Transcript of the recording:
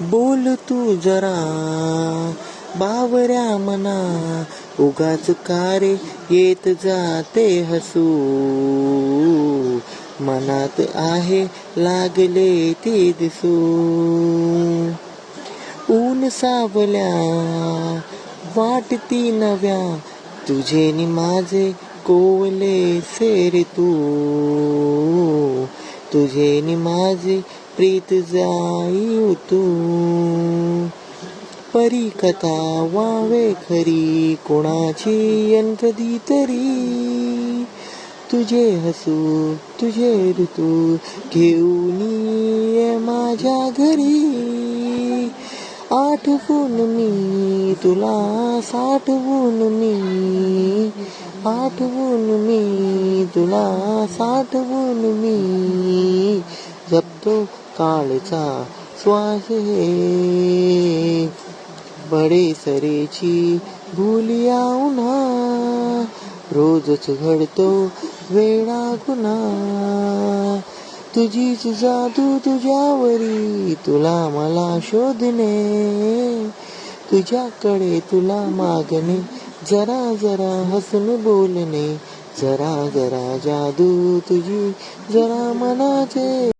बोल तू जरा बावऱ्या मना, उगाच कारे येत जाते हसू. मनात आहे लागले ते दिसू. ऊन सावल्या वाटती नव्या, तुझे नि माझे कोवले सेर तू. तुझे नि माझे प्रीत जाई तू. परी कथा वावे खरी, कोणाची अन कधी तरी. तुझे हसू तुझे ऋतू घेऊन ये माझ्या घरी. आठवून मी तुला साठवून मी, आठवून मी तुला साठवून मी. जपतो काळचा श्वास हे, बडे सरेची भूलिया उन्हा. रोजच घडतो वेडा गुन्हा. तुझीच जादू तुझ्यावरी, तुला मला शोधणे. तुझ्याकडे तुला मागणे, जरा जरा हसून बोलणे. जरा जरा जादू तुझी जरा मनाचे.